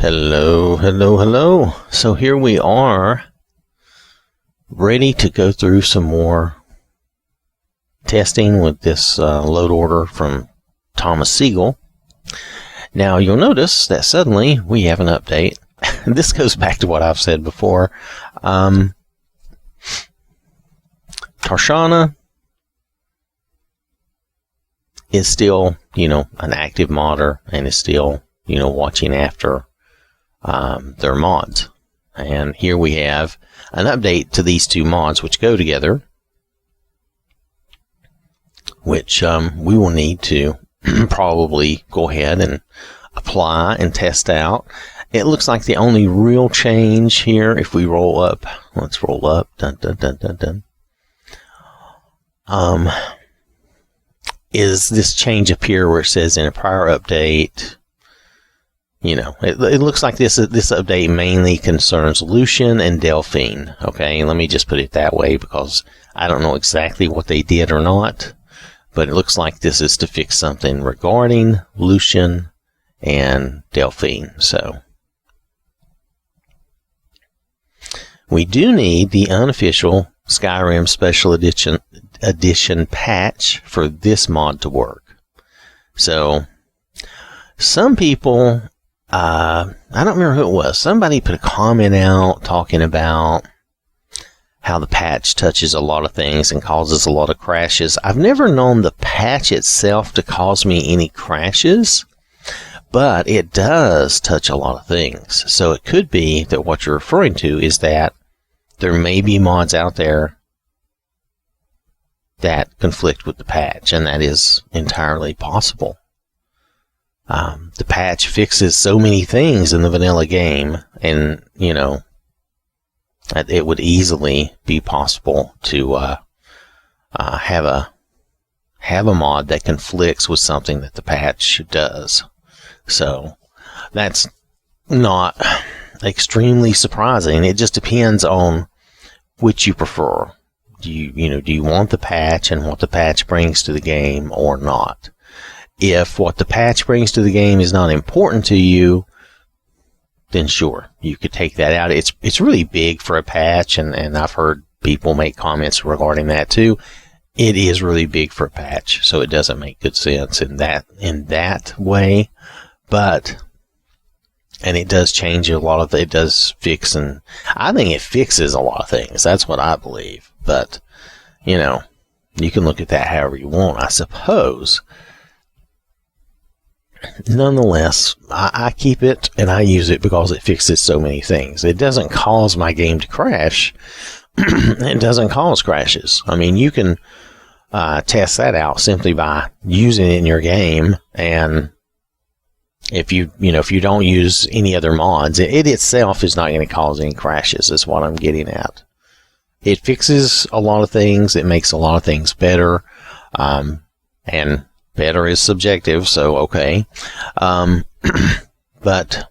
Hello, hello, hello. So here we are, ready to go through some more testing with this load order from Thomas Siegel. Now you'll notice that suddenly we have an update. This goes back to what I've said before. Tarshana is still, an active modder and is still, watching after their mods. And here we have an update to these two mods which go together, which we will need to probably go ahead and apply and test out. It looks like the only real change here, if we roll up, let's roll up, dun, dun, dun, dun, dun. Is this change up here where it says in a prior update. It looks like this update mainly concerns Lucian and Delphine. Okay, let me just put it that way because I don't know exactly what they did or not, but it looks like this is to fix something regarding Lucian and Delphine. So we do need the unofficial Skyrim Special Edition patch for this mod to work. So some people, I don't remember who it was, somebody put a comment out talking about how the patch touches a lot of things and causes a lot of crashes. I've never known the patch itself to cause me any crashes, but it does touch a lot of things. So it could be that what you're referring to is that there may be mods out there that conflict with the patch, and that is entirely possible. The patch fixes so many things in the vanilla game, and, it would easily be possible to have a mod that conflicts with something that the patch does. So that's not extremely surprising. It just depends on which you prefer. Do you want the patch and what the patch brings to the game or not? If what the patch brings to the game is not important to you, then sure, you could take that out. It's really big for a patch, and I've heard people make comments regarding that too. It is really big for a patch, so it doesn't make good sense in that way. But it does change a lot of it does fix, and I think it fixes a lot of things. That's what I believe. But you can look at that however you want, I suppose. Nonetheless, I keep it and I use it because it fixes so many things. It doesn't cause my game to crash. It doesn't cause crashes. I mean, you can test that out simply by using it in your game, and if you don't use any other mods, it itself is not going to cause any crashes, is what I'm getting at. It fixes a lot of things. It makes a lot of things better, and better is subjective, so okay. But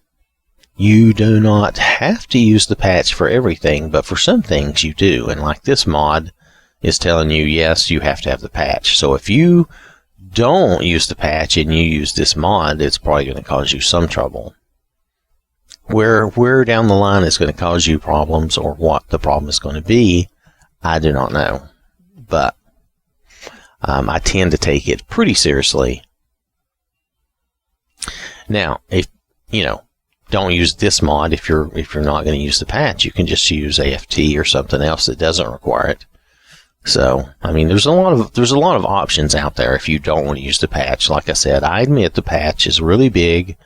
you do not have to use the patch for everything, but for some things you do. And like this mod is telling you, yes, you have to have the patch. So if you don't use the patch and you use this mod, it's probably going to cause you some trouble. Where down the line is going to cause you problems, or what the problem is going to be, I do not know. But I tend to take it pretty seriously. Now, if don't use this mod if you're not going to use the patch. You can just use AFT or something else that doesn't require it. So, I mean, there's a lot of options out there if you don't want to use the patch. Like I said, I admit the patch is really big,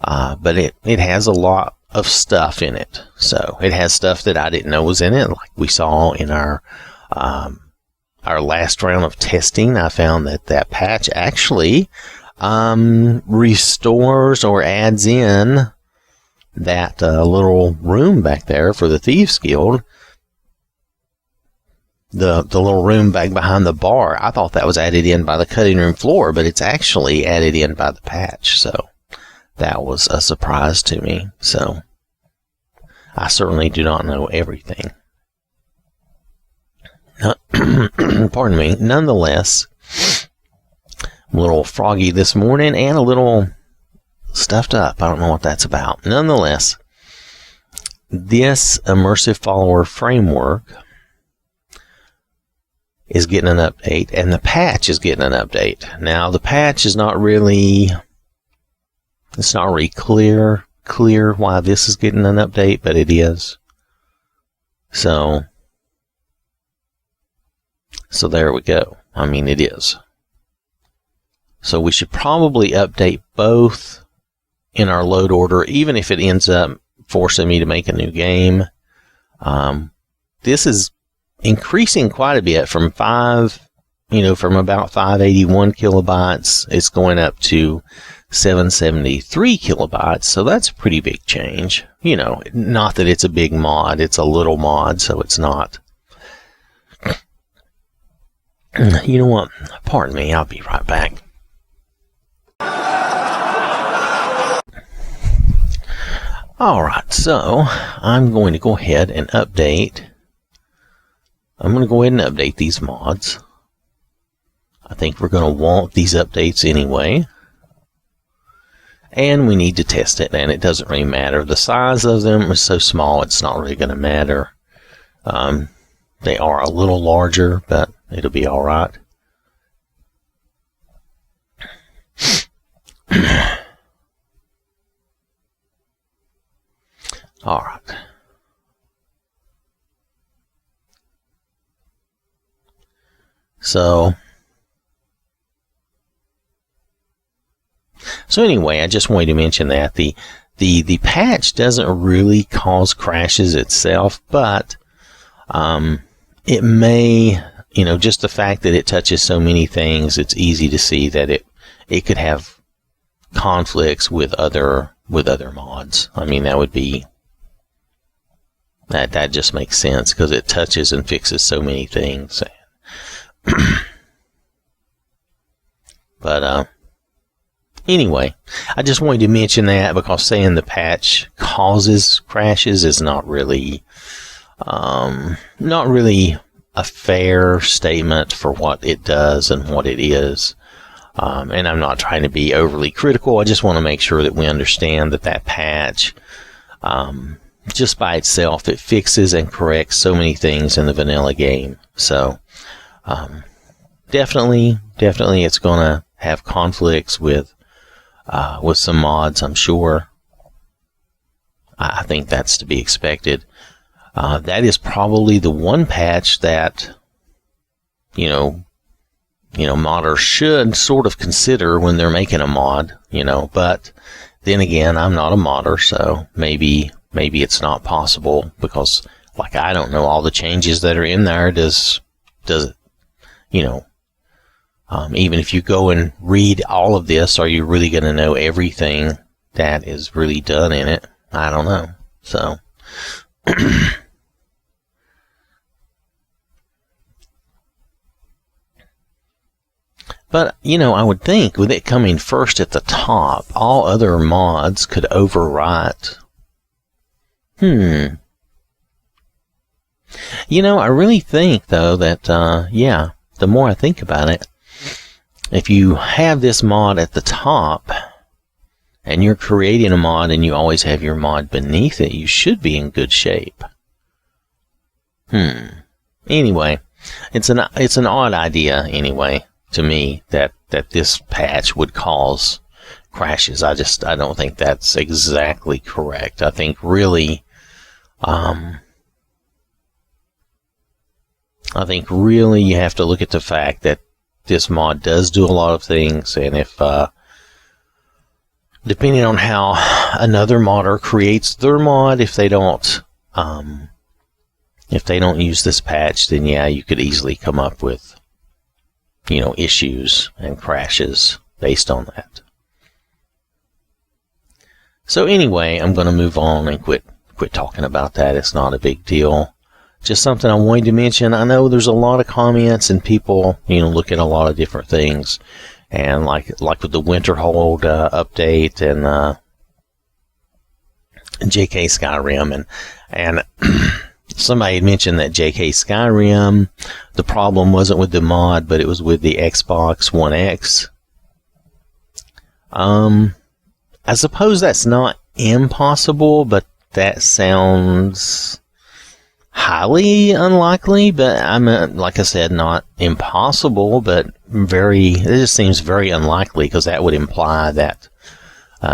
but it has a lot of stuff in it. So it has stuff that I didn't know was in it, like we saw in our last round of testing. I found that patch actually restores or adds in that little room back there for the Thieves Guild. The little room back behind the bar. I thought that was added in by the cutting room floor, but it's actually added in by the patch. So that was a surprise to me. So I certainly do not know everything. Pardon me. Nonetheless, I'm a little froggy this morning and a little stuffed up. I don't know what that's about. Nonetheless, this immersive follower framework is getting an update, and the patch is getting an update. Now, the patch is not really, it's not really clear why this is getting an update, but it is. So there we go. I mean, it is. So we should probably update both in our load order, even if it ends up forcing me to make a new game. This is increasing quite a bit from from about 581 kilobytes. It's going up to 773 kilobytes. So that's a pretty big change. Not that it's a big mod. It's a little mod, so it's not. You know what? Pardon me. I'll be right back. Alright, so I'm going to go ahead and update. I'm going to go ahead and update these mods. I think we're going to want these updates anyway. And we need to test it, and it doesn't really matter. The size of them is so small, it's not really going to matter. They are a little larger, but it'll be alright. Alright. So anyway, I just wanted to mention that the patch doesn't really cause crashes itself, but it may, just the fact that it touches so many things, it's easy to see that it could have conflicts with other mods. I mean, that would be that just makes sense because it touches and fixes so many things. But anyway, I just wanted to mention that because saying the patch causes crashes is not really a fair statement for what it does and what it is. And I'm not trying to be overly critical. I just want to make sure that we understand that patch, just by itself, it fixes and corrects so many things in the vanilla game. So definitely it's going to have conflicts with some mods, I'm sure. I think that's to be expected. That is probably the one patch that, modders should sort of consider when they're making a mod, but then again, I'm not a modder, so maybe it's not possible because, I don't know all the changes that are in there. Does it, even if you go and read all of this, are you really going to know everything that is really done in it? I don't know. So, but, I would think with it coming first at the top, all other mods could overwrite. I really think, though, that, the more I think about it, if you have this mod at the top, and you're creating a mod and you always have your mod beneath it, you should be in good shape. Anyway, it's an odd idea, anyway, to me, that this patch would cause crashes. I don't think that's exactly correct. I think really, you have to look at the fact that this mod does do a lot of things, and if depending on how another modder creates their mod, if they don't use this patch, then you could easily come up with issues and crashes based on that. So anyway, I'm going to move on and quit talking about that. It's not a big deal. Just something I wanted to mention. I know there's a lot of comments and people, look at a lot of different things. And like with the Winterhold update and JK Skyrim and somebody had mentioned that JK Skyrim, the problem wasn't with the mod, but it was with the Xbox One X. I suppose that's not impossible, but that sounds highly unlikely. But like I said, not impossible, but it just seems very unlikely, because that would imply that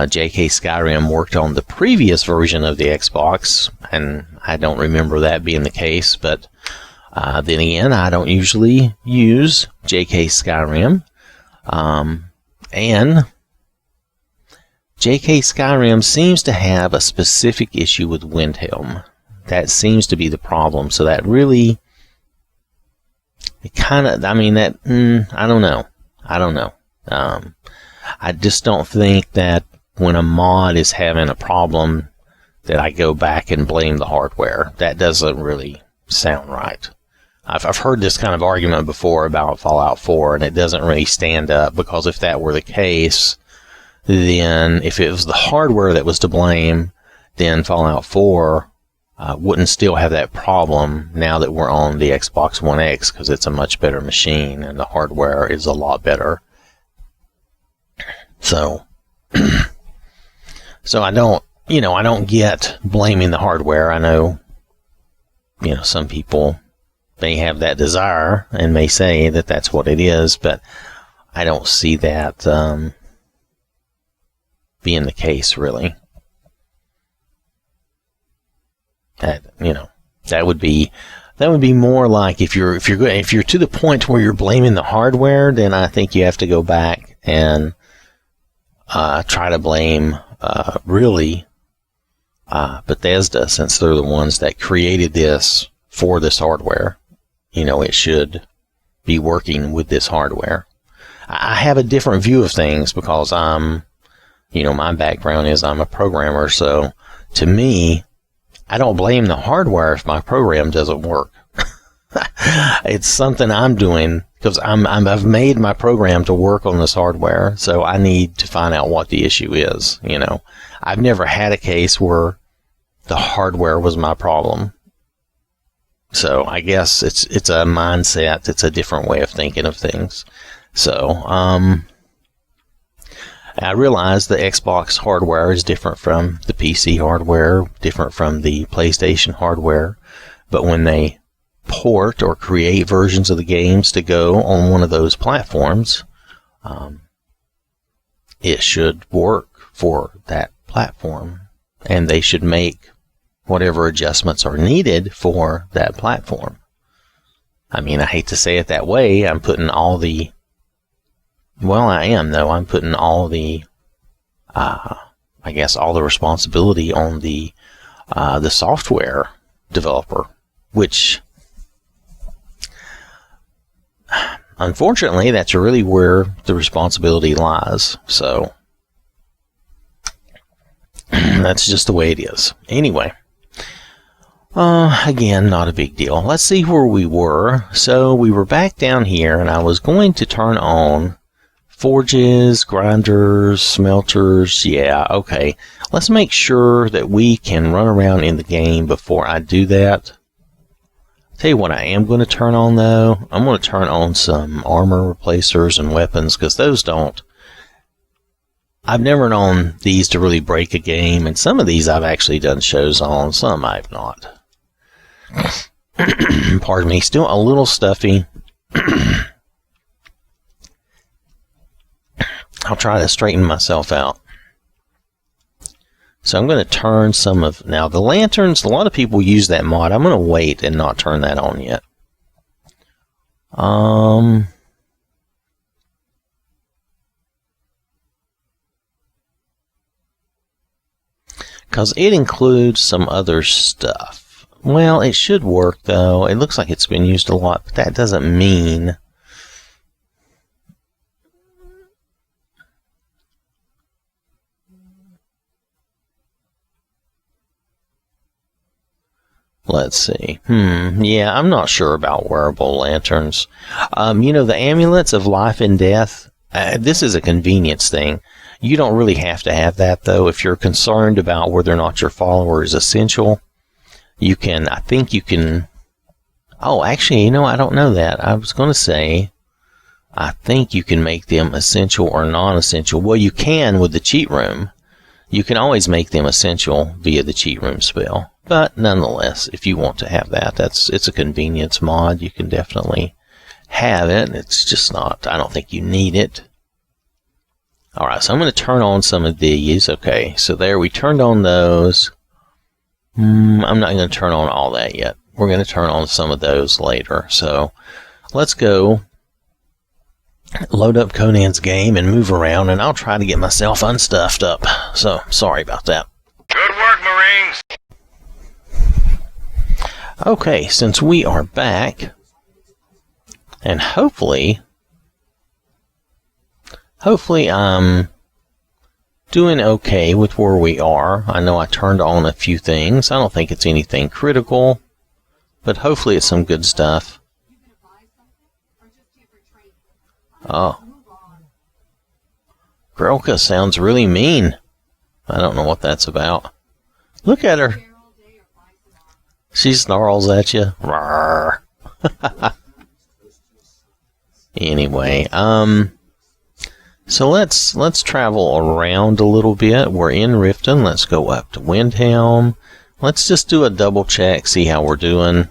J.K. Skyrim worked on the previous version of the Xbox, and I don't remember that being the case. But then again, I don't usually use J.K. Skyrim, and J.K. Skyrim seems to have a specific issue with Windhelm. That seems to be the problem. So that really, I don't know. I just don't think that when a mod is having a problem that I go back and blame the hardware. That doesn't really sound right. I've heard this kind of argument before about Fallout 4, and it doesn't really stand up, because if that were the case, then if it was the hardware that was to blame, then Fallout 4 wouldn't still have that problem now that we're on the Xbox One X, because it's a much better machine and the hardware is a lot better. So, I don't get blaming the hardware. I know, some people may have that desire and may say that that's what it is, but I don't see that being the case, really. That would be more like if you're to the point where you're blaming the hardware, then I think you have to go back and try to blame Bethesda, since they're the ones that created this for this hardware. It should be working with this hardware. I have a different view of things, because my background is I'm a programmer, so to me, I don't blame the hardware if my program doesn't work. It's something I'm doing, because I've made my program to work on this hardware, so I need to find out what the issue is. I've never had a case where the hardware was my problem. So I guess it's a mindset. It's a different way of thinking of things. So I realize the Xbox hardware is different from the PC hardware, different from the PlayStation hardware, but when they port or create versions of the games to go on one of those platforms, it should work for that platform, and they should make whatever adjustments are needed for that platform. I hate to say it that way. I'm putting all the all the responsibility on the software developer, which unfortunately that's really where the responsibility lies. So that's just the way it is. Anyway, again, not a big deal. Let's see where we were. So we were back down here, and I was going to turn on forges, grinders, smelters. Yeah, okay. Let's make sure that we can run around in the game before I do that. Tell you what I am going to turn on, though. I'm going to turn on some armor replacers and weapons, because those don't... I've never known these to really break a game, and some of these I've actually done shows on, some I've not. Pardon me, still a little stuffy. I'll try to straighten myself out. So I'm going to turn some of... Now, the lanterns, a lot of people use that mod. I'm going to wait and not turn that on yet. Because it includes some other stuff. Well, it should work, though. It looks like it's been used a lot, but that doesn't mean... Let's see. Yeah, I'm not sure about wearable lanterns. The amulets of life and death, this is a convenience thing. You don't really have to have that, though. If you're concerned about whether or not your follower is essential, I think you can... Oh, actually, I don't know that. I was going to say, I think you can make them essential or non-essential. Well, you can with the cheat room. You can always make them essential via the cheat room spell. But nonetheless, if you want to have that, it's a convenience mod. You can definitely have it. It's just not, I don't think you need it. Alright, so I'm going to turn on some of these. Okay, so there, we turned on those. I'm not going to turn on all that yet. We're going to turn on some of those later. So let's go load up Conan's game and move around, and I'll try to get myself unstuffed up. So, sorry about that. Good work, Marines! Okay, since we are back, and hopefully I'm doing okay with where we are. I know I turned on a few things. I don't think it's anything critical, but hopefully it's some good stuff. Oh. Grelka sounds really mean. I don't know what that's about. Look at her. She snarls at you. Rawr. Anyway, so let's travel around a little bit. We're in Riften. Let's go up to Windhelm. Let's just do a double check, see how we're doing.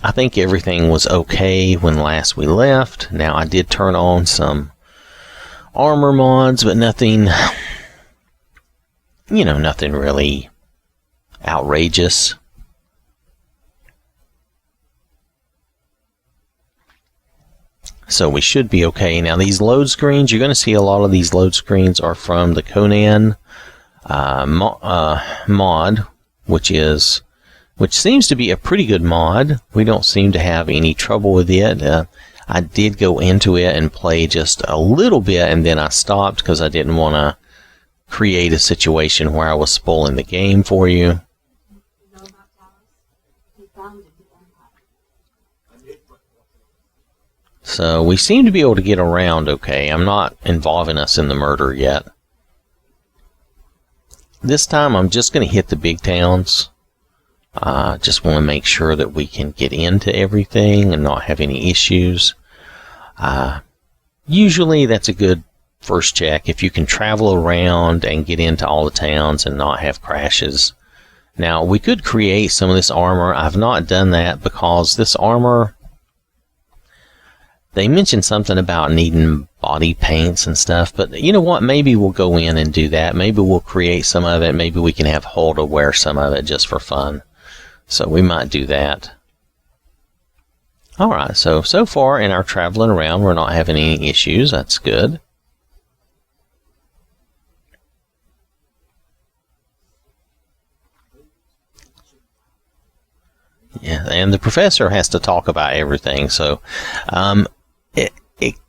I think everything was okay when last we left. Now, I did turn on some armor mods, but nothing, nothing really outrageous. So we should be okay. Now, these load screens, you're going to see a lot of these load screens are from the Conan mod, which seems to be a pretty good mod. We don't seem to have any trouble with it. I did go into it and play just a little bit, and then I stopped because I didn't want to create a situation where I was spoiling the game for you. So we seem to be able to get around okay. I'm not involving us in the murder yet. This time I'm just going to hit the big towns. Just want to make sure that we can get into everything and not have any issues. Usually that's a good first check if you can travel around and get into all the towns and not have crashes. Now, we could create some of this armor. I've not done that because this armor, they mentioned something about needing body paints and stuff, but you know what? Maybe we'll go in and do that. Maybe we'll create some of it. Maybe we can have Hulda wear some of it just for fun. So we might do that. Alright, so far in our traveling around, we're not having any issues. That's good. Yeah, and the professor has to talk about everything, so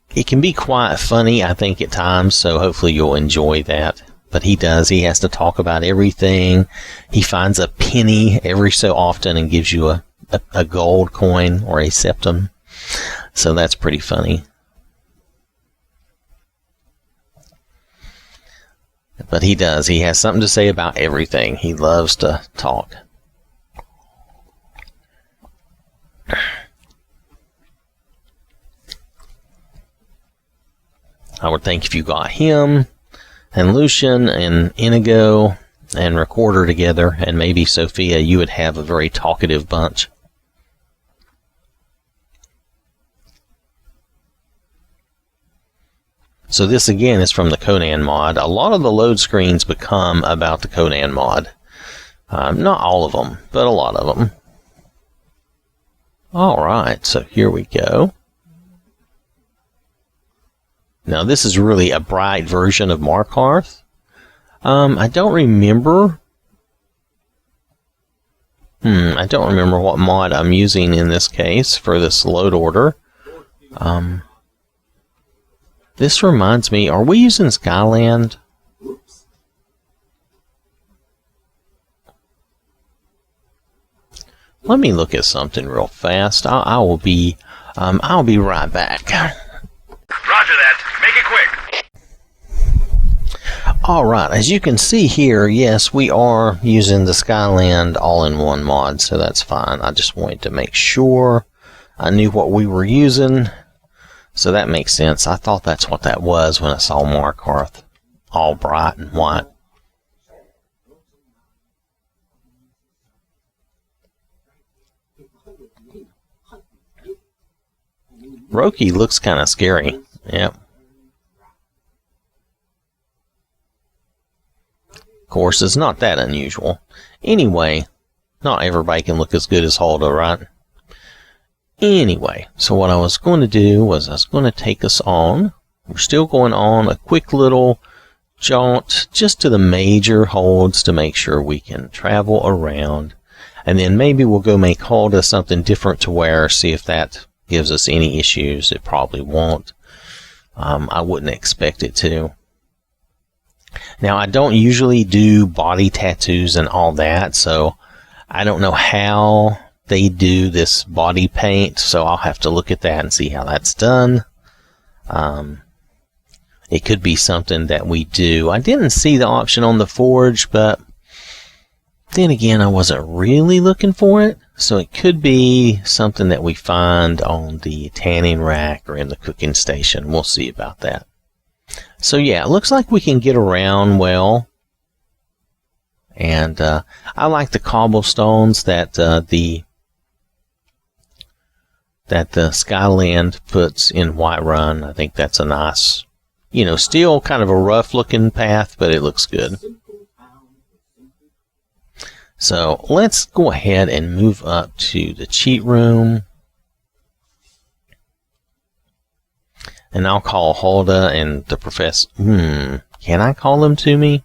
it can be quite funny, I think, at times, so hopefully you'll enjoy that. But he has to talk about everything. He finds a penny every so often and gives you a gold coin or a septum. So that's pretty funny. But he has something to say about everything. He loves to talk. I would think if you got him and Lucian and Inigo and Recorder together, and maybe Sophia, you would have a very talkative bunch. So this again is from the Conan mod. A lot of the load screens become about the Conan mod. Not all of them, but a lot of them. Alright, so here we go. Now this is really a bright version of Markarth. I don't remember. I don't remember what mod I'm using in this case for this load order. This reminds me, are we using Skyland? Let me look at something real fast. I'll be right back. Roger that. Make it quick. Alright, as you can see here, yes, we are using the Skyland all-in-one mod, so that's fine. I just wanted to make sure I knew what we were using, so that makes sense. I thought that's what that was when I saw Markarth all bright and white. Roki looks kind of scary. Yep. Of course, it's not that unusual. Anyway, not everybody can look as good as Hulda, right? Anyway, so what I was going to do was I was going to take us on. We're still going on a quick little jaunt just to the major holds to make sure we can travel around. And then maybe we'll go make Hulda something different to wear, see if that gives us any issues. It probably won't. I wouldn't expect it to. Now, I don't usually do body tattoos and all that, so I don't know how they do this body paint, so I'll have to look at that and see how that's done. It could be something that we do. I didn't see the option on the Forge, but then again, I wasn't really looking for it, so it could be something that we find on the tanning rack or in the cooking station. We'll see about that. So yeah, it looks like we can get around well. And I like the cobblestones that the Skyland puts in Whiterun. I think that's a nice, still kind of a rough looking path, but it looks good. So let's go ahead and move up to the cheat room. And I'll call Hulda and the professor. Can I call them to me?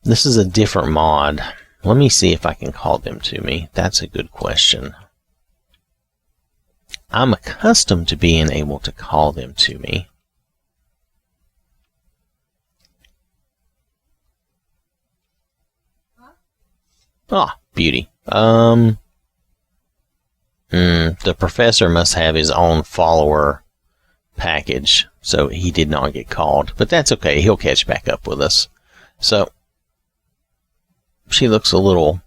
This is a different mod. Let me see if I can call them to me. That's a good question. I'm accustomed to being able to call them to me. Ah, beauty. The professor must have his own follower package, so he did not get called, but that's okay. He'll catch back up with us. So she looks a little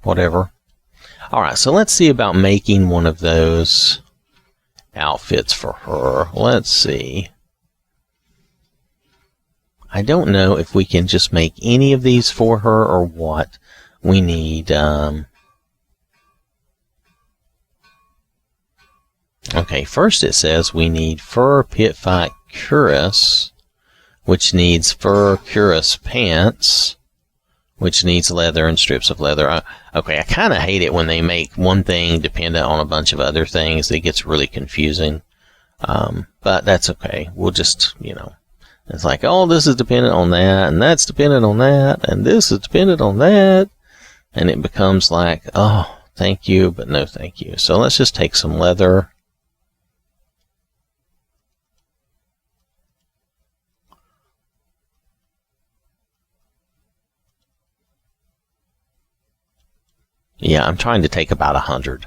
whatever. Alright, so let's see about making one of those outfits for her. Let's see. I don't know if we can just make any of these for her or what. We need okay, first it says we need fur pit fight cuirass, which needs fur cuirass pants, which needs leather and strips of leather. Okay, I kind of hate it when they make one thing dependent on a bunch of other things. It gets really confusing. But that's okay. We'll just, it's like, oh, this is dependent on that, and that's dependent on that, and this is dependent on that. And it becomes like, oh, thank you, but no thank you. So let's just take some leather. Yeah, I'm trying to take about 100.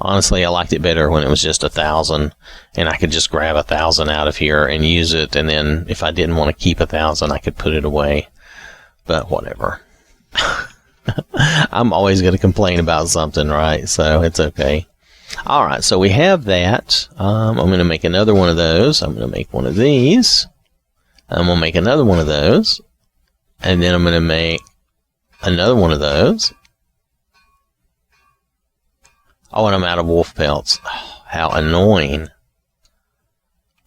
Honestly, I liked it better when it was just 1,000, and I could just grab 1,000 out of here and use it, and then if I didn't want to keep 1,000, I could put it away. But whatever. I'm always going to complain about something, right? So it's okay. Alright, so we have that. I'm going to make another one of those. I'm going to make one of these. I'm going to make another one of those. And then I'm going to make another one of those. Oh, and I'm out of wolf pelts. Oh, how annoying.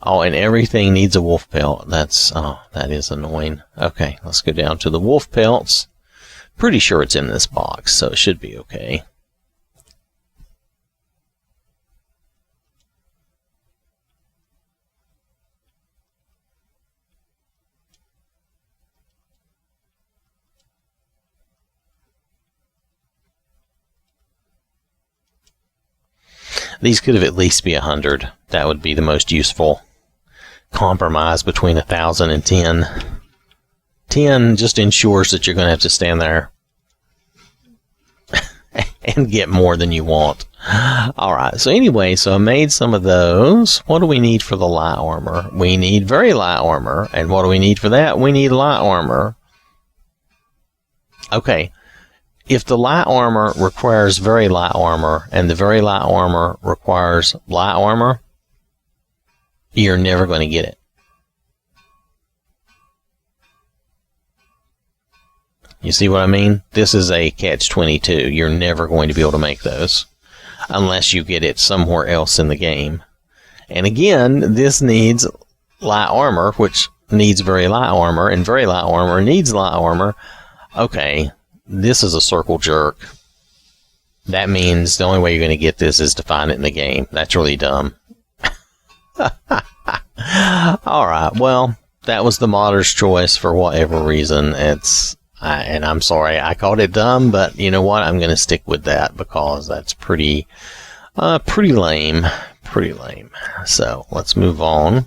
Oh, and everything needs a wolf pelt. That is annoying. Okay, let's go down to the wolf pelts. Pretty sure it's in this box, so it should be okay. These could have at least be 100. That would be the most useful compromise between 1,000 and 10. 10 just ensures that you're going to have to stand there and get more than you want. Alright, so anyway, so I made some of those. What do we need for the light armor? We need very light armor. And what do we need for that? We need light armor. Okay. if the light armor requires very light armor, and the very light armor requires light armor, you're never going to get it. You see what I mean? This is a catch-22. You're never going to be able to make those unless you get it somewhere else in the game. And again, this needs light armor, which needs very light armor, and very light armor needs light armor. Okay, this is a circle jerk. That means the only way you're going to get this is to find it in the game. That's really dumb. Alright, well, that was the modder's choice for whatever reason. And I'm sorry I called it dumb, but you know what? I'm going to stick with that because that's pretty lame. Pretty lame. So, let's move on.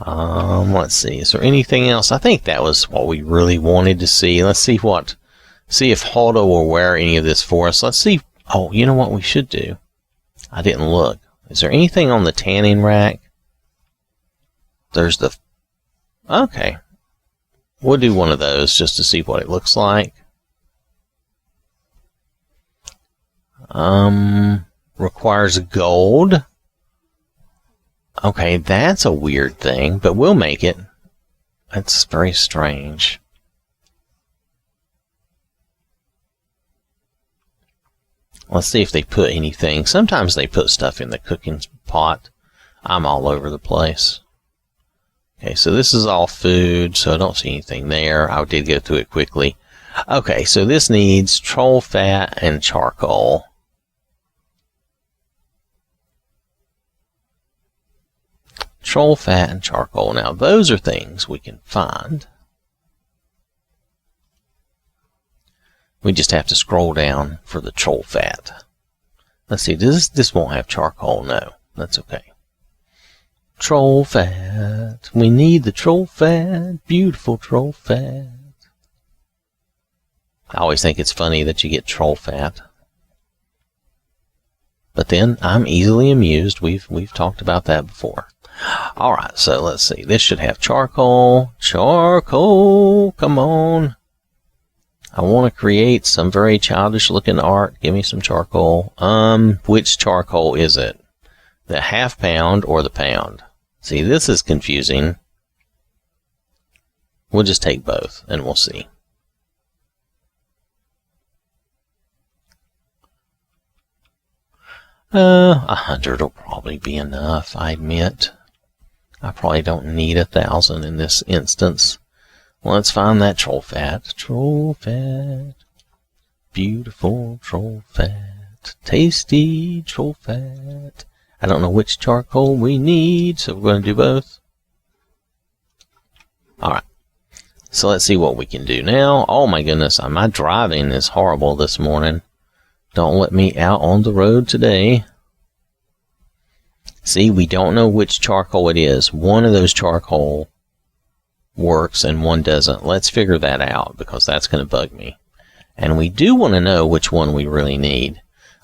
Let's see. Is there anything else? I think that was what we really wanted to see. Let's see if Haldo will wear any of this for us. Let's see. Oh, you know what we should do? I didn't look. Is there anything on the tanning rack? There's the... Okay. We'll do one of those just to see what it looks like. Requires gold. Okay, that's a weird thing, but we'll make it. That's very strange. Let's see if they put anything. Sometimes they put stuff in the cooking pot. I'm all over the place. Okay, so this is all food, so I don't see anything there. I did go through it quickly. Okay, so this needs troll fat and charcoal. Troll fat and charcoal. Now, those are things we can find. We just have to scroll down for the troll fat. Let's see, this won't have charcoal. No, that's okay. Troll fat. We need the troll fat. Beautiful troll fat. I always think it's funny that you get troll fat. But then I'm easily amused. We've talked about that before. Alright, so let's see. This should have charcoal. Charcoal! Come on. I want to create some very childish looking art. Give me some charcoal. Which charcoal is it? The half pound or the pound? See, this is confusing. We'll just take both and we'll see. $100 will probably be enough, I admit. I probably don't need 1,000 in this instance. Well, let's find that troll fat. Troll fat. Beautiful troll fat. Tasty troll fat. I don't know which charcoal we need, so we're going to do both. Alright. So let's see what we can do now. Oh my goodness, my driving is horrible this morning. Don't let me out on the road today. See, we don't know which charcoal it is. One of those charcoal works and one doesn't. Let's figure that out because that's going to bug me. And we do want to know which one we really need.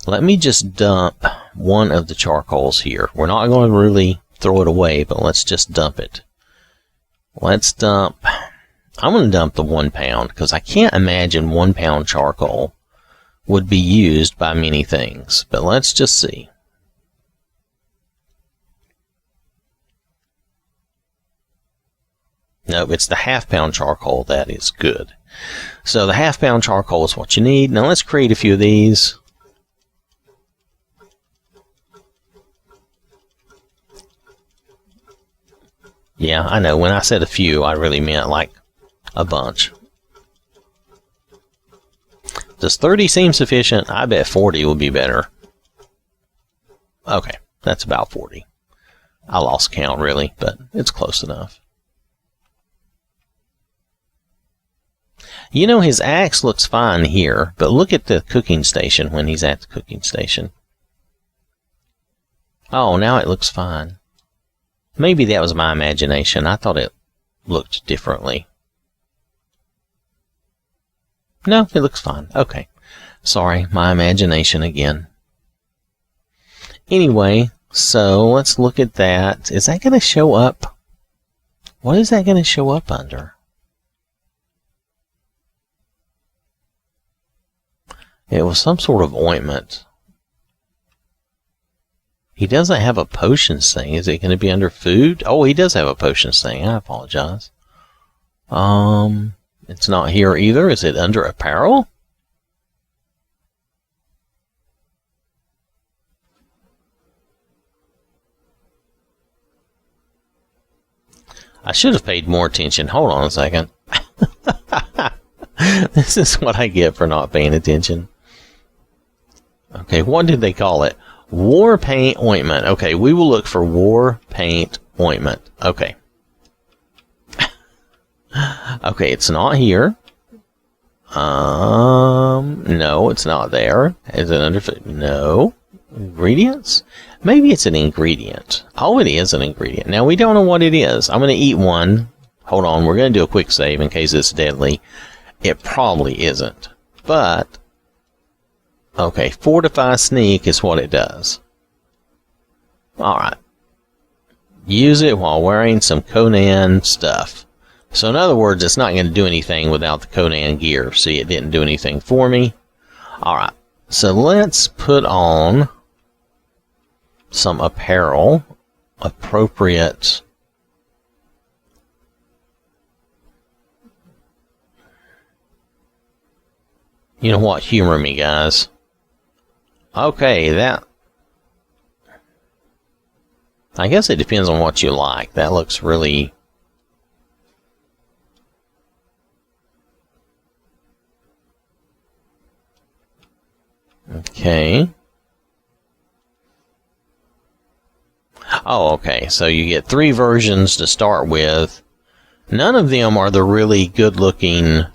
Let me just dump one of the charcoals here. We're not going to really throw it away, but let's just dump it. Let's dump... I'm going to dump the 1 pound because I can't imagine 1 pound charcoal would be used by many things. But let's just see. No, it's the half pound charcoal that is good. So the half pound charcoal is what you need. Now let's create a few of these. Yeah, I know. When I said a few, I really meant like a bunch. Does 30 seem sufficient? I bet 40 would be better. Okay, that's about 40. I lost count, really, but it's close enough. You know, his axe looks fine here, but look at the cooking station when he's at the cooking station. Oh, now it looks fine. Maybe that was my imagination. I thought it looked differently. No, it looks fine. Okay. Sorry, my imagination again. Anyway, so let's look at that. Is that going to show up? What is that going to show up under? It was some sort of ointment. He doesn't have a potions thing. Is it going to be under food? Oh, he does have a potions thing. I apologize. It's not here either. Is it under apparel? I should have paid more attention. Hold on a second. This is what I get for not paying attention. Okay, what did they call it? War paint ointment. Okay, we will look for war paint ointment. Okay. Okay, it's not here. No, it's not there. Is it under food? No. Ingredients? Maybe it's an ingredient. Oh, it is an ingredient. Now, we don't know what it is. I'm going to eat one. Hold on, we're going to do a quick save in case it's deadly. It probably isn't. But, okay, Fortify Sneak is what it does. Alright. Use it while wearing some Conan stuff. So in other words, it's not going to do anything without the Conan gear. See, it didn't do anything for me. Alright, so let's put on some apparel. Appropriate. You know what? Humor me, guys. Okay, that... I guess it depends on what you like. That looks really... Okay. Oh, okay. So you get 3 versions to start with. None of them are the really good-looking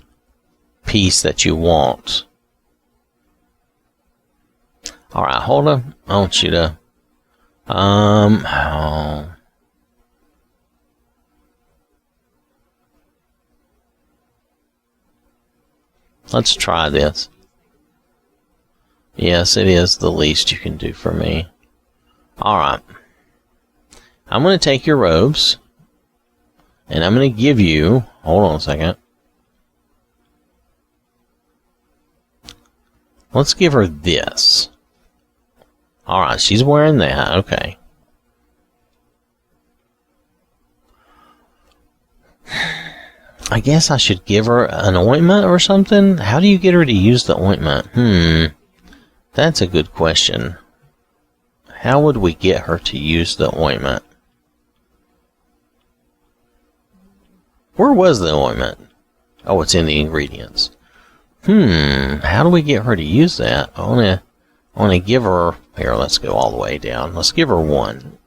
piece that you want. Alright, hold on. I want you to... Oh. Let's try this. Yes, it is the least you can do for me. Alright. I'm going to take your robes. And I'm going to give you... Hold on a second. Let's give her this. Alright, she's wearing that. Okay. I guess I should give her an ointment or something? How do you get her to use the ointment? That's a good question. How would we get her to use the ointment? Where was the ointment? Oh, it's in the ingredients. How do we get her to use that? I want to give her... Here, let's go all the way down. Let's give her 1.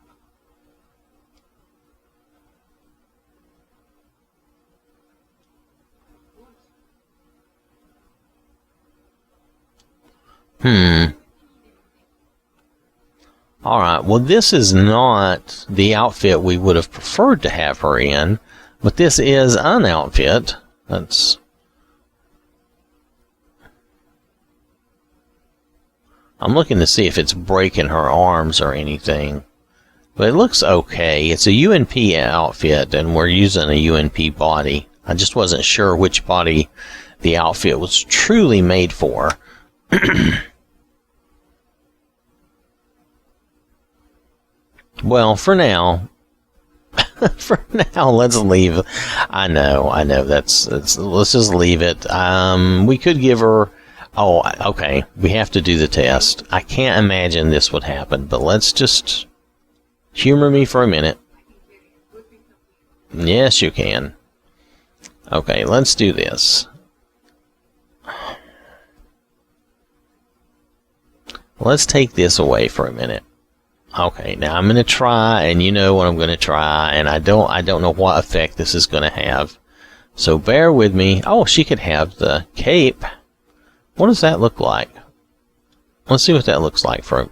Alright, well this is not the outfit we would have preferred to have her in, but this is an outfit. That's... I'm looking to see if it's breaking her arms or anything. But it looks okay. It's a UNP outfit, and we're using a UNP body. I just wasn't sure which body the outfit was truly made for. Well, for now, let's leave. I know, let's just leave it. We could give her... Oh, okay. We have to do the test. I can't imagine this would happen, but let's just humor me for a minute. Yes, you can. Okay, let's do this. Let's take this away for a minute. Okay, now I'm going to try, and you know what I'm going to try, and I don't know what effect this is going to have. So bear with me. Oh, she could have the cape. What does that look like? Let's see what that looks like for...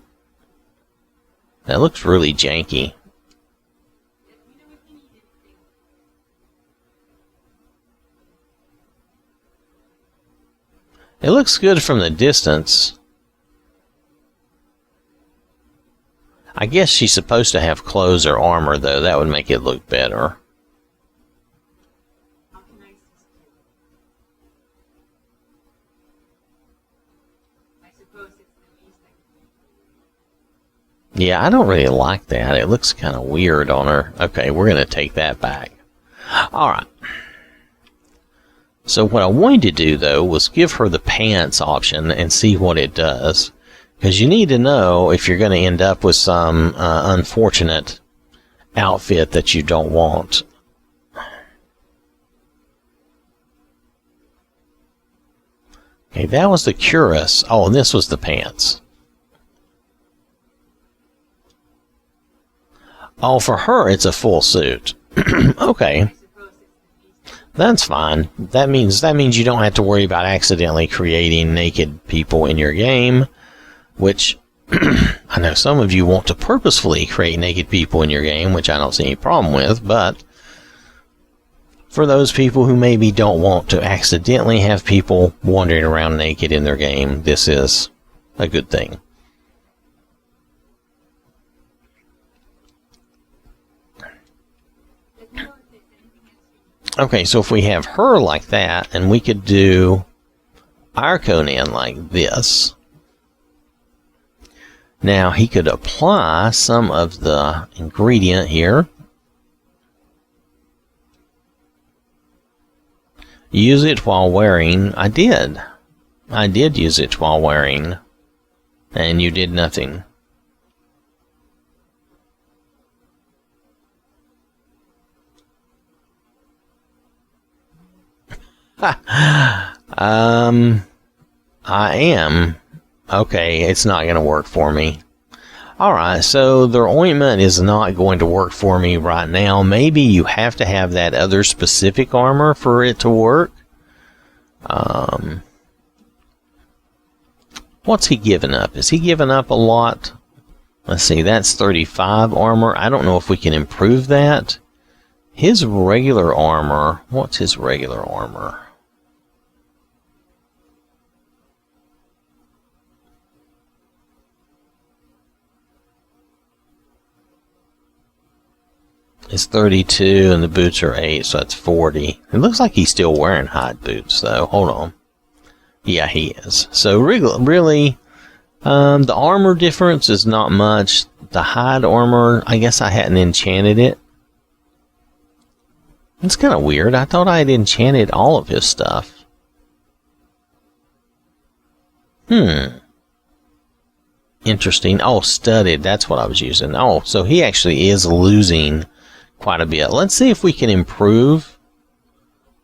That looks really janky. It looks good from the distance. I guess she's supposed to have clothes or armor, though. That would make it look better. Yeah, I don't really like that. It looks kind of weird on her. Okay, we're going to take that back. Alright. So what I wanted to do, though, was give her the pants option and see what it does. Because you need to know if you're going to end up with some unfortunate outfit that you don't want. Okay, that was the cuirass. Oh, and this was the pants. Oh, for her, it's a full suit. Okay. That's fine. That means you don't have to worry about accidentally creating naked people in your game, which I know some of you want to purposefully create naked people in your game, which I don't see any problem with, but for those people who maybe don't want to accidentally have people wandering around naked in their game, this is a good thing. Okay, so if we have her like that, and we could do our Conan like this. Now, he could apply some of the ingredient here. Use it while wearing. I did use it while wearing. And you did nothing. I am. Okay, it's not going to work for me. Alright, so the ointment is not going to work for me right now. Maybe you have to have that other specific armor for it to work. What's he giving up? Is he giving up a lot? Let's see, that's 35 armor. I don't know if we can improve that. His regular armor, what's his regular armor? It's 32 and the boots are 8, so that's 40. It looks like he's still wearing hide boots, though. Hold on. Yeah, he is. So really, the armor difference is not much. The hide armor, I guess I hadn't enchanted it. It's kind of weird. I thought I had enchanted all of his stuff. Interesting. Oh, studded. That's what I was using. Oh, so he actually is losing quite a bit. Let's see if we can improve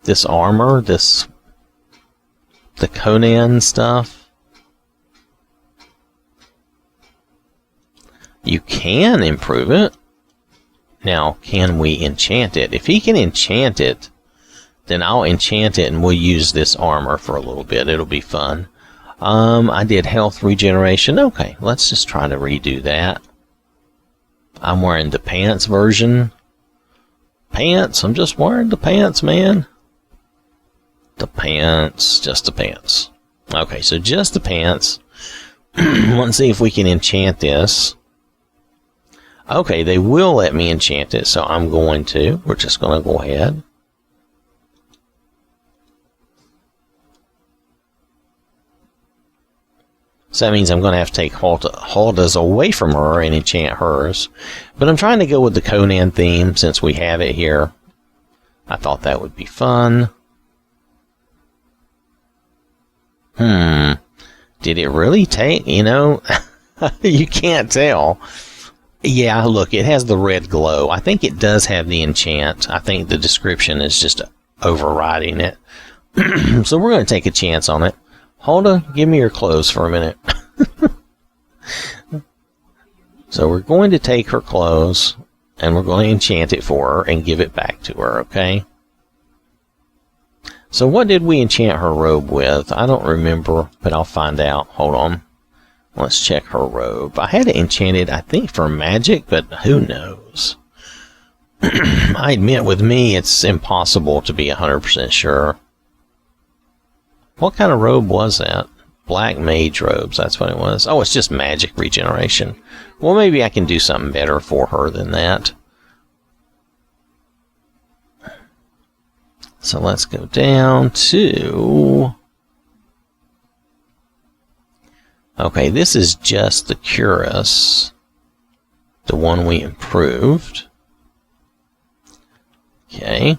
this armor, the Conan stuff. You can improve it. Now, can we enchant it? If he can enchant it, then I'll enchant it and we'll use this armor for a little bit. It'll be fun. I did health regeneration. Okay, let's just try to redo that. I'm wearing the pants version. Pants? I'm just wearing the pants, man. The pants. Just the pants. Okay, so just the pants. Let's see if we can enchant this. Okay, they will let me enchant it, so I'm going to. We're just going to go ahead. So that means I'm going to have to take Hulda's away from her and enchant hers. But I'm trying to go with the Conan theme since we have it here. I thought that would be fun. Did it really take, you can't tell. Yeah, look, it has the red glow. I think it does have the enchant. I think the description is just overriding it. So we're going to take a chance on it. Hulda, give me your clothes for a minute. So we're going to take her clothes, and we're going to enchant it for her and give it back to her, okay? So what did we enchant her robe with? I don't remember, but I'll find out. Hold on. Let's check her robe. I had it enchanted, I think, for magic, but who knows? I admit, with me, it's impossible to be 100% sure. What kind of robe was that? Black mage robes, that's what it was. Oh, it's just magic regeneration. Well, maybe I can do something better for her than that. So let's go down to... Okay, this is just the cuirass. The one we improved. Okay.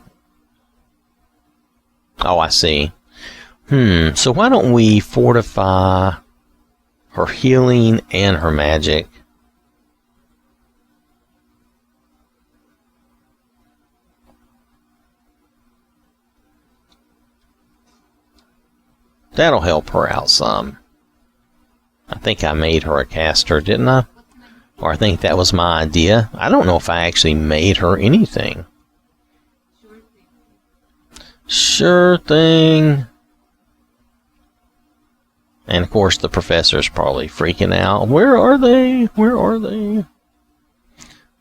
Oh, I see. So why don't we fortify her healing and her magic? That'll help her out some. I think I made her a caster, didn't I? Or I think that was my idea. I don't know if I actually made her anything. Sure thing. And of course the professor's probably freaking out. Where are they? Where are they?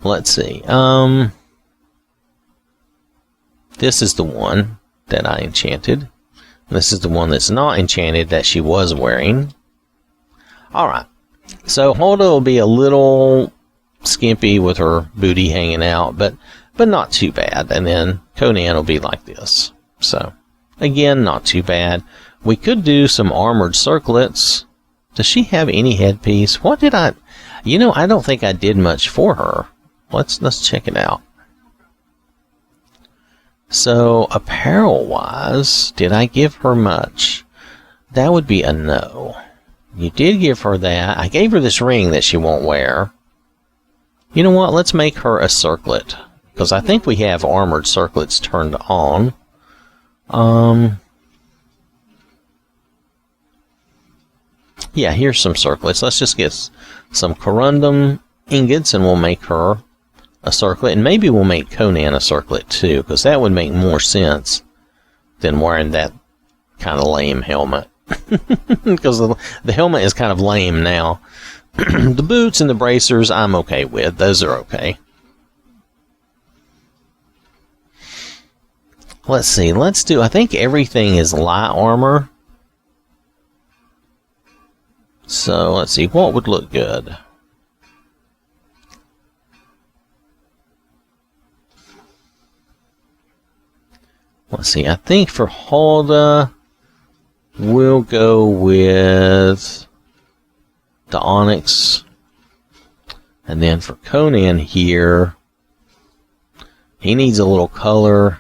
Let's see. This is the one that I enchanted. This is the one that's not enchanted that she was wearing. Alright. So Hulda will be a little skimpy with her booty hanging out, but not too bad. And then Conan will be like this. So, again, not too bad. We could do some armored circlets. Does she have any headpiece? What did I... You know, I don't think I did much for her. Let's check it out. So, apparel-wise, did I give her much? That would be a no. You did give her that. I gave her this ring that she won't wear. You know what? Let's make her a circlet. Because I think we have armored circlets turned on. Yeah, here's some circlets. Let's just get some corundum ingots and we'll make her a circlet. And maybe we'll make Conan a circlet too, because that would make more sense than wearing that kind of lame helmet. Because the helmet is kind of lame now. The boots and the bracers I'm okay with. Those are okay. Let's see. Let's do... I think everything is light armor. So, let's see. What would look good? Let's see. I think for Hulda, we'll go with the onyx. And then for Conan here, he needs a little color.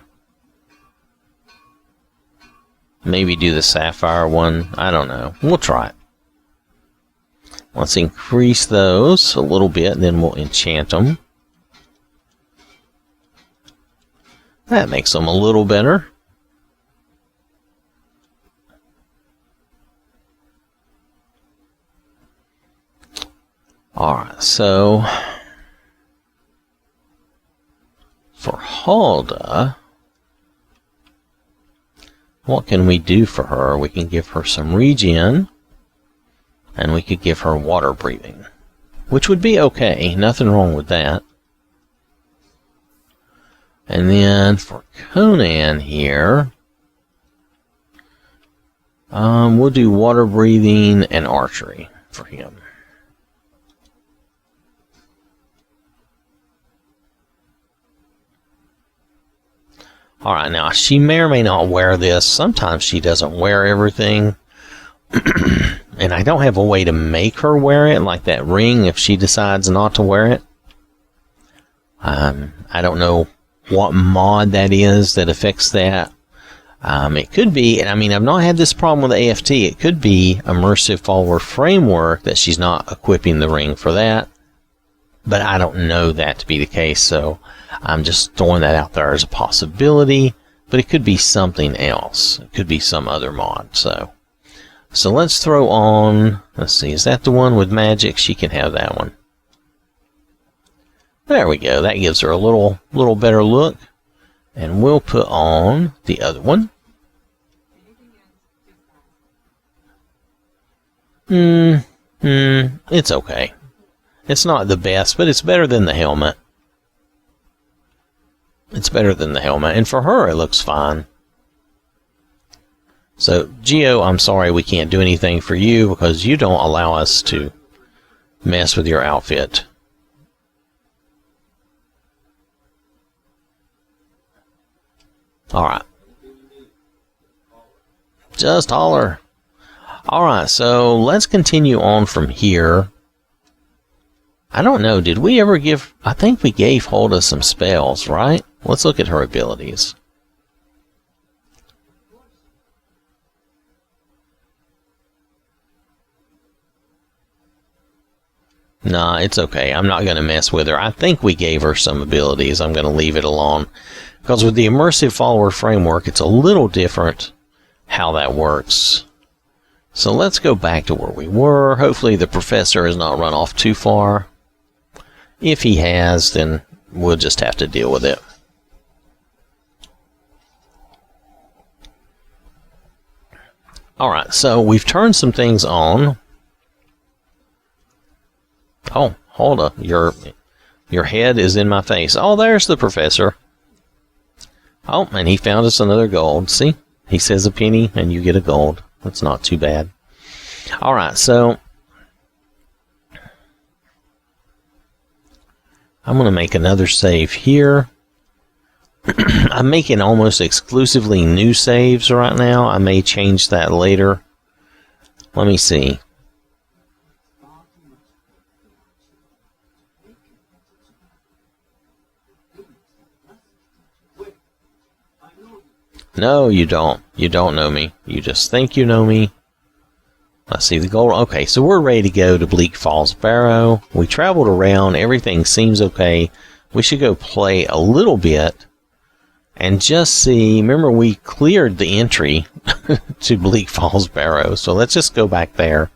Maybe do the sapphire one. I don't know. We'll try it. Let's increase those a little bit, and then we'll enchant them. That makes them a little better. Alright, so for Hulda, what can we do for her? We can give her some regen, and we could give her water breathing, which would be okay. Nothing wrong with that. And then for Conan here, we'll do water breathing and archery for him. Alright, now she may or may not wear this. Sometimes she doesn't wear everything. And I don't have a way to make her wear it, like that ring, if she decides not to wear it. I don't know what mod that is that affects that. It could be, and I mean, I've not had this problem with AFT. It could be Immersive Follower Framework that she's not equipping the ring for that. But I don't know that to be the case, so I'm just throwing that out there as a possibility. But it could be something else. It could be some other mod, so let's throw on, let's see, is that the one with magic? She can have that one. There we go. That gives her a little better look. And we'll put on the other one. It's okay. It's not the best, but it's better than the helmet. It's better than the helmet. And for her, it looks fine. So, Geo, I'm sorry we can't do anything for you because you don't allow us to mess with your outfit. Alright. Just holler. Alright, so let's continue on from here. I don't know. Did we ever give... I think we gave Hulda some spells, right? Let's look at her abilities. Nah, it's okay. I'm not going to mess with her. I think we gave her some abilities. I'm going to leave it alone. Because with the immersive follower framework, it's a little different how that works. So let's go back to where we were. Hopefully the professor has not run off too far. If he has, then we'll just have to deal with it. Alright, so we've turned some things on. Oh, hold up. Your head is in my face. Oh, there's the professor. Oh, and he found us another gold. See? He says a penny, and you get a gold. That's not too bad. Alright, so I'm going to make another save here. I'm making almost exclusively new saves right now. I may change that later. Let me see. No, you don't. You don't know me. You just think you know me. Let's see the gold. Okay, so we're ready to go to Bleak Falls Barrow. We traveled around. Everything seems okay. We should go play a little bit and just see. Remember, we cleared the entry to Bleak Falls Barrow. So let's just go back there.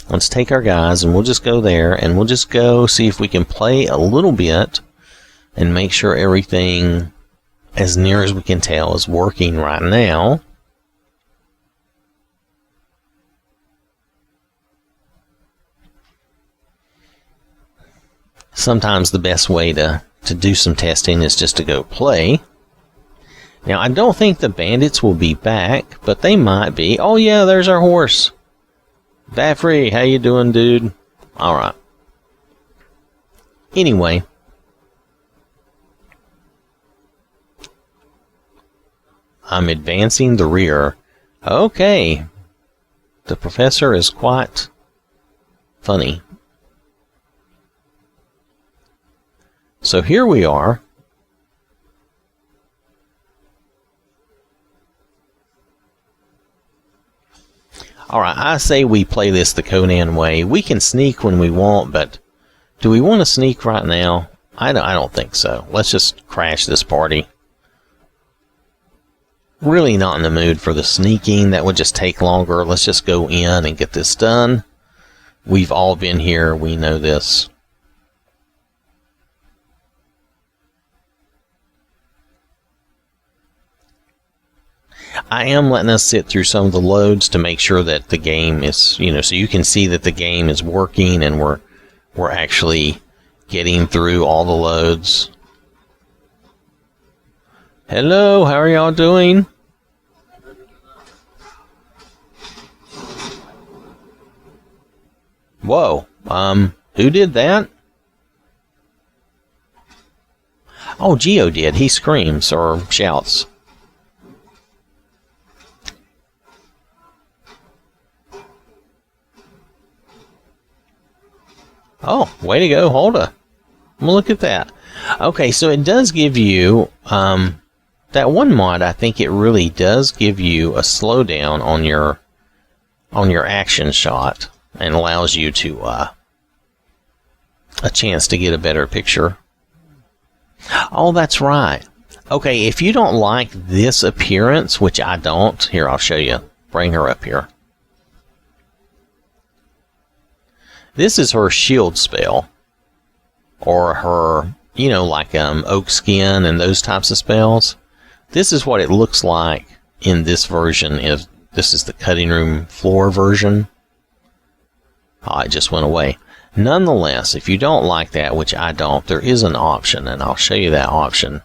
Let's take our guys and we'll just go there and we'll just go see if we can play a little bit and make sure everything, as near as we can tell, is working right now. Sometimes the best way to do some testing is just to go play. Now, I don't think the bandits will be back, but they might be. Oh yeah, there's our horse. Daffrey, how you doing, dude? Alright. Anyway. I'm advancing the rear. Okay. The professor is quite funny. So here we are. Alright, I say we play this the Conan way. We can sneak when we want, but do we want to sneak right now? I don't think so. Let's just crash this party. Really not in the mood for the sneaking. That would just take longer. Let's just go in and get this done. We've all been here. We know this. I am letting us sit through some of the loads to make sure that the game is, so you can see that the game is working and we're actually getting through all the loads. Hello, how are y'all doing? Whoa, who did that? Oh, Geo did. He screams or shouts. Oh, way to go, Hulda. Well, look at that. Okay, so it does give you, that one mod, I think it really does give you a slowdown on your action shot and allows you to, a chance to get a better picture. Oh, that's right. Okay, if you don't like this appearance, which I don't, here, I'll show you. Bring her up here. This is her shield spell, or her, like oak skin and those types of spells. This is what it looks like in this version. This is the cutting room floor version. Oh, it just went away. Nonetheless, if you don't like that, which I don't, there is an option, and I'll show you that option.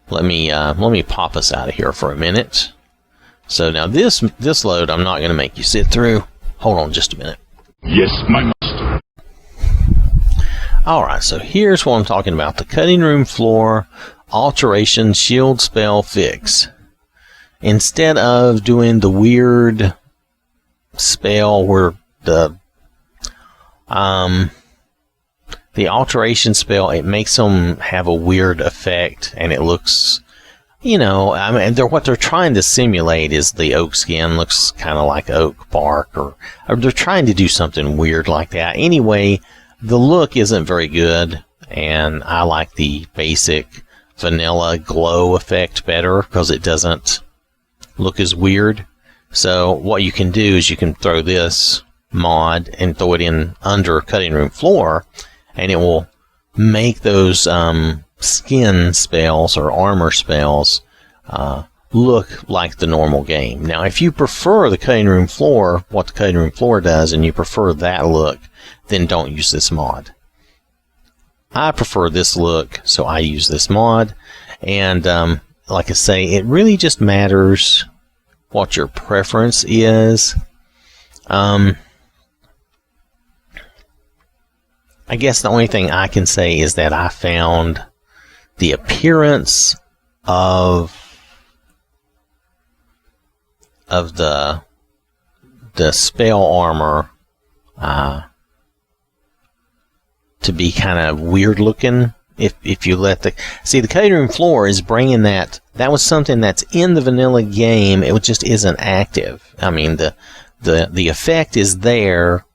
Let me pop us out of here for a minute. So now this load, I'm not going to make you sit through. Hold on just a minute. Yes, my master. Alright, so here's what I'm talking about. The cutting room floor alteration shield spell fix. Instead of doing the weird spell where the alteration spell, it makes them have a weird effect, and it looks, you know, I mean, what they're trying to simulate is the oak skin looks kind of like oak bark, or they're trying to do something weird like that. Anyway, the look isn't very good, and I like the basic vanilla glow effect better because it doesn't look as weird. So what you can do is you can throw this mod and throw it in under cutting room floor, and it will make those skin spells or armor spells look like the normal game. Now, if you prefer the cutting room floor, what the cutting room floor does, and you prefer that look, then don't use this mod. I prefer this look, so I use this mod. And like I say, it really just matters what your preference is. I guess the only thing I can say is that I found the appearance of the spell armor to be kind of weird looking. If you let the cutting room floor is bringing that was something that's in the vanilla game. It just isn't active. I mean, the effect is there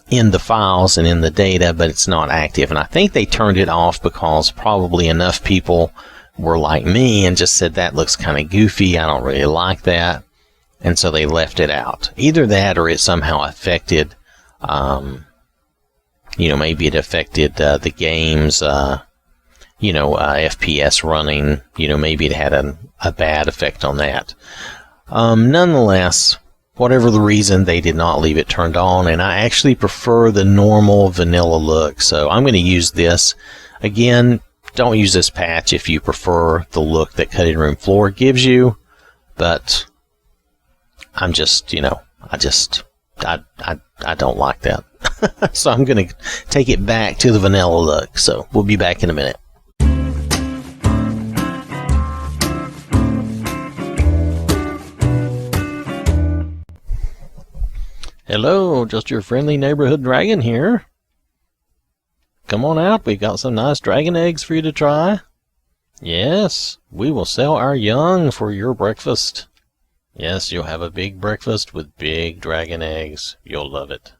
in the files and in the data, but it's not active. And I think they turned it off because probably enough people were like me and just said that looks kind of goofy. I don't really like that, and so they left it out. Either that, or it somehow affected. Maybe it affected the game's FPS running. Maybe it had a bad effect on that. Nonetheless, whatever the reason, they did not leave it turned on, and I actually prefer the normal vanilla look, so I'm going to use this. Again, don't use this patch if you prefer the look that cutting room floor gives you, but I'm just, I don't like that. So I'm going to take it back to the vanilla look, so we'll be back in a minute. Hello, just your friendly neighborhood dragon here. Come on out, we've got some nice dragon eggs for you to try. Yes, we will sell our young for your breakfast. Yes, you'll have a big breakfast with big dragon eggs. You'll love it.